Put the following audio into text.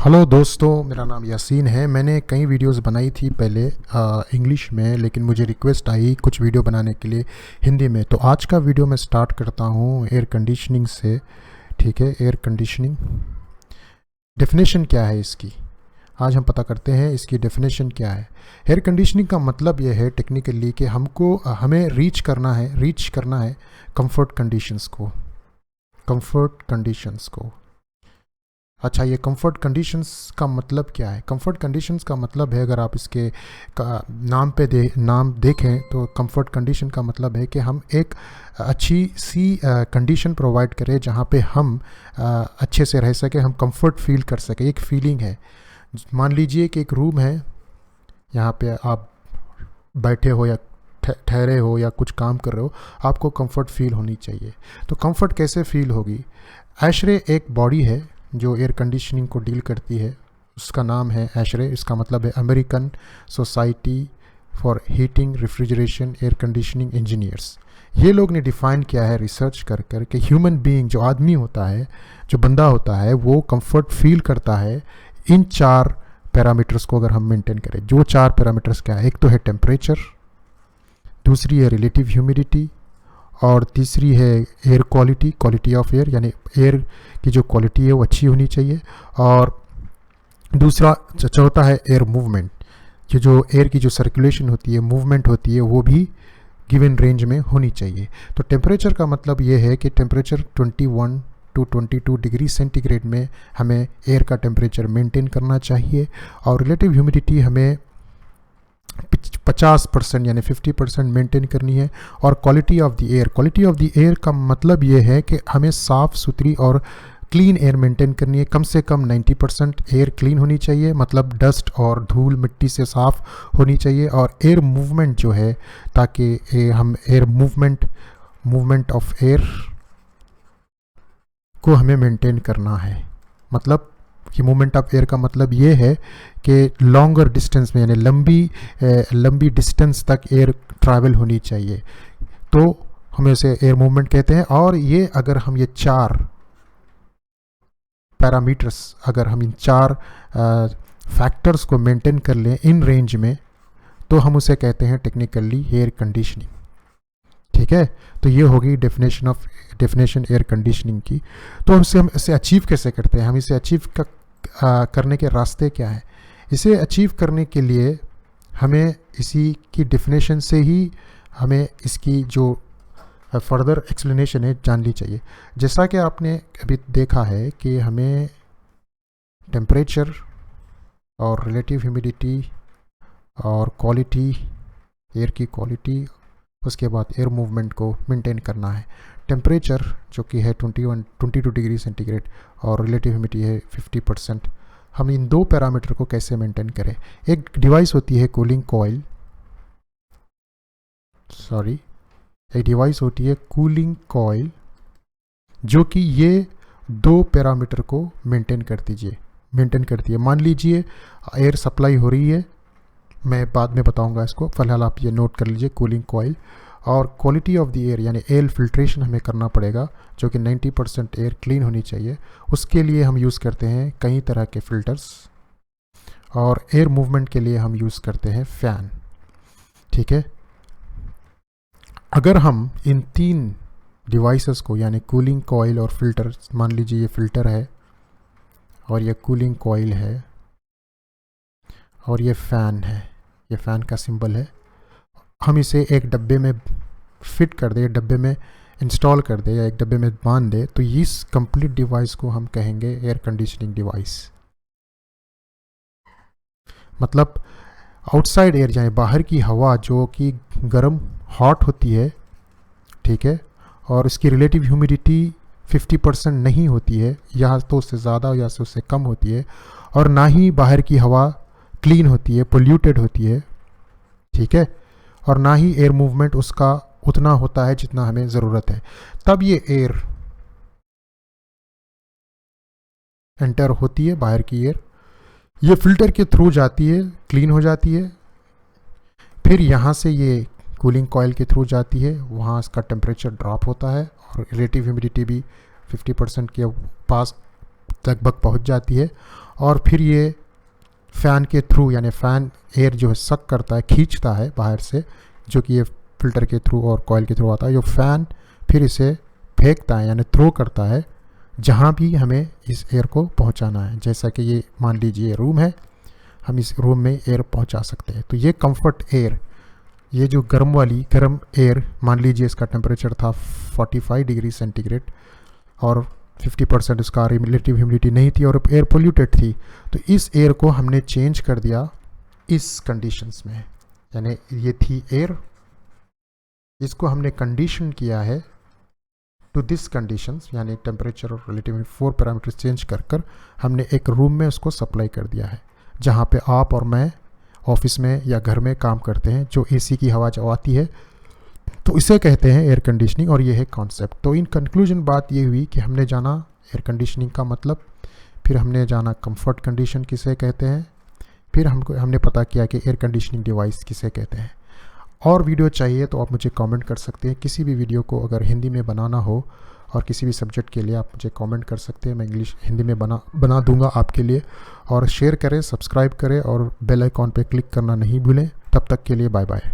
Hello दोस्तों, मेरा नाम यासीन है। मैंने कई वीडियोस बनाई थी पहले इंग्लिश में, लेकिन मुझे रिक्वेस्ट आई कुछ वीडियो बनाने के लिए हिंदी में। तो आज का वीडियो मैं स्टार्ट करता हूँ एयर कंडीशनिंग से। ठीक है, एयर कंडीशनिंग डेफिनेशन क्या है इसकी, आज हम पता करते हैं इसकी डेफिनेशन क्या है। एयर कंडीशनिंग का मतलब यह है टेक्निकली कि हमें रीच करना है कंफर्ट कंडीशंस को। अच्छा, ये कंफर्ट कंडीशंस का मतलब क्या है? कंफर्ट कंडीशंस का मतलब है, अगर आप इसके नाम देखें तो कंफर्ट कंडीशन का मतलब है कि हम एक अच्छी सी कंडीशन प्रोवाइड करें जहाँ पे हम अच्छे से रह सकें, हम कंफर्ट फील कर सकें। एक फीलिंग है, मान लीजिए कि एक रूम है, यहाँ पे आप बैठे हो या ठहरे हो या कुछ काम कर रहे हो, आपको कंफर्ट फील होनी चाहिए। तो कंफर्ट कैसे फील होगी? एशरे एक बॉडी है जो एयर कंडीशनिंग को डील करती है, उसका नाम है एशरे। इसका मतलब है American society for heating refrigeration air conditioning engineers. ये लोग ने डिफ़ाइन किया है रिसर्च कर कि ह्यूमन बीइंग, जो आदमी होता है, जो बंदा होता है, वो कंफर्ट फील करता है इन 4 पैरामीटर्स को अगर हम मेंटेन करें। जो 4 पैरामीटर्स क्या है? एक तो है टेम्परेचर, दूसरी है रिलेटिव ह्यूमिडिटी, और तीसरी है एयर क्वालिटी ऑफ एयर, यानी एयर की जो क्वालिटी है वो अच्छी होनी चाहिए। और चौथा है एयर मूवमेंट, कि जो एयर की जो सर्कुलेशन होती है, मूवमेंट होती है, वो भी गिवन रेंज में होनी चाहिए। तो टेम्परेचर का मतलब ये है कि टेम्परेचर 21 to 22 डिग्री सेंटीग्रेड में हमें एयर का टेम्परेचर मेंटेन करना चाहिए। और रिलेटिव ह्यूमिडिटी हमें 50% यानी 50% मेंटेन करनी है। और क्वालिटी ऑफ द एयर का मतलब ये है कि हमें साफ़ सुथरी और क्लीन एयर मेंटेन करनी है। कम से कम 90% एयर क्लीन होनी चाहिए, मतलब डस्ट और धूल मिट्टी से साफ़ होनी चाहिए। और एयर मूवमेंट जो है, ताकि हम एयर मूवमेंट ऑफ एयर को हमें मेंटेन करना है। मतलब कि मूवमेंट ऑफ एयर का मतलब ये है कि लॉन्गर डिस्टेंस में, यानी लंबी डिस्टेंस तक एयर ट्रैवल होनी चाहिए, तो हम इसे एयर मूवमेंट कहते हैं। और ये अगर हम ये 4 पैरामीटर्स, अगर हम इन 4 फैक्टर्स को मेंटेन कर लें इन रेंज में, तो हम उसे कहते हैं टेक्निकली एयर कंडीशनिंग। ठीक है, तो ये होगी डेफिनेशन एयर कंडीशनिंग की। तो हम इसे अचीव कैसे करते हैं? हम इसे अचीव करने के रास्ते क्या हैं? इसे अचीव करने के लिए हमें इसी की डेफिनेशन से ही हमें इसकी जो फर्दर एक्सप्लेनेशन है जाननी चाहिए। जैसा कि आपने अभी देखा है कि हमें टेम्परेचर और रिलेटिव ह्यूमिडिटी और क्वालिटी, एयर की क्वालिटी, उसके बाद एयर मूवमेंट को मेंटेन करना है। टेम्परेचर जो कि है 22 डिग्री सेंटीग्रेड और रिलेटिव ह्यूमिडिटी है 50%। हम इन 2 पैरामीटर को कैसे मेंटेन करें? एक डिवाइस होती है कूलिंग कॉइल, जो कि ये 2 पैरामीटर को मेंटेन करती है। मान लीजिए एयर सप्लाई हो रही है, मैं बाद में बताऊंगा इसको, फिलहाल आप ये नोट कर लीजिए, कूलिंग कॉइल। और क्वालिटी ऑफ द एयर, यानी एयर फिल्ट्रेशन हमें करना पड़ेगा, जो कि 90% एयर क्लीन होनी चाहिए। उसके लिए हम यूज़ करते हैं कई तरह के फ़िल्टर्स, और एयर मूवमेंट के लिए हम यूज़ करते हैं फ़ैन। ठीक है, अगर हम इन 3 डिवाइसेस को, यानी कूलिंग कॉइल और फिल्टर, मान लीजिए ये फ़िल्टर है और ये कूलिंग कॉइल है और ये फ़ैन है, ये फ़ैन का सिंबल है, हम इसे एक डब्बे में फिट कर दें, डब्बे में इंस्टॉल कर दें या एक डब्बे में बांध दें, तो इस कंप्लीट डिवाइस को हम कहेंगे एयर कंडीशनिंग डिवाइस। मतलब आउटसाइड एयर, यानी बाहर की हवा जो कि गर्म हॉट होती है, ठीक है, और इसकी रिलेटिव ह्यूमिडिटी 50% नहीं होती है, या तो उससे ज़्यादा या उससे कम होती है, और ना ही बाहर की हवा क्लीन होती है, पोल्यूटेड होती है। ठीक है, और ना ही एयर मूवमेंट उसका उतना होता है जितना हमें ज़रूरत है। तब ये एयर एंटर होती है, बाहर की एयर, ये फिल्टर के थ्रू जाती है, क्लीन हो जाती है, फिर यहाँ से ये कूलिंग कॉइल के थ्रू जाती है, वहाँ इसका टेम्परेचर ड्रॉप होता है और रिलेटिव ह्यूमिडिटी भी 50% के पास लगभग पहुँच जाती है। और फिर ये फ़ैन के थ्रू, यानी फ़ैन एयर जो है सक करता है, खींचता है बाहर से, जो कि ये फ़िल्टर के थ्रू और कॉइल के थ्रू आता है। जो फ़ैन फिर इसे फेंकता है, यानी थ्रो करता है जहाँ भी हमें इस एयर को पहुँचाना है। जैसा कि ये मान लीजिए रूम है, हम इस रूम में एयर पहुँचा सकते हैं। तो ये कंफर्ट एयर, ये जो गर्म एयर, मान लीजिए इसका टेम्परेचर था 45 डिग्री सेंटीग्रेड और 50% उसका रिलेटिव ह्यूमिडिटी नहीं थी और एयर पोल्यूटेड थी, तो इस एयर को हमने चेंज कर दिया इस कंडीशंस में। यानी ये थी एयर, इसको हमने कंडीशन किया है टू दिस कंडीशंस, यानी टेम्परेचर और रिलेटिव 4 पैरामीटर्स चेंज कर हमने एक रूम में उसको सप्लाई कर दिया है, जहाँ पे आप और मैं ऑफिस में या घर में काम करते हैं, जो एसी की हवा जो आती है, तो इसे कहते हैं एयर कंडीशनिंग। और ये है कॉन्सेप्ट। तो इन कंक्लूजन बात ये हुई कि हमने जाना एयर कंडीशनिंग का मतलब, फिर हमने जाना कंफर्ट कंडीशन किसे कहते हैं, फिर हमने पता किया कि एयर कंडीशनिंग डिवाइस किसे कहते हैं। और वीडियो चाहिए तो आप मुझे कमेंट कर सकते हैं। किसी भी वीडियो को अगर हिंदी में बनाना हो और किसी भी सब्जेक्ट के लिए आप मुझे कमेंट कर सकते हैं, मैं हिंदी में बना दूंगा आपके लिए। और शेयर करें, सब्सक्राइब करें और बेल आइकॉन पे क्लिक करना नहीं भूलें। तब तक के लिए बाय बाय।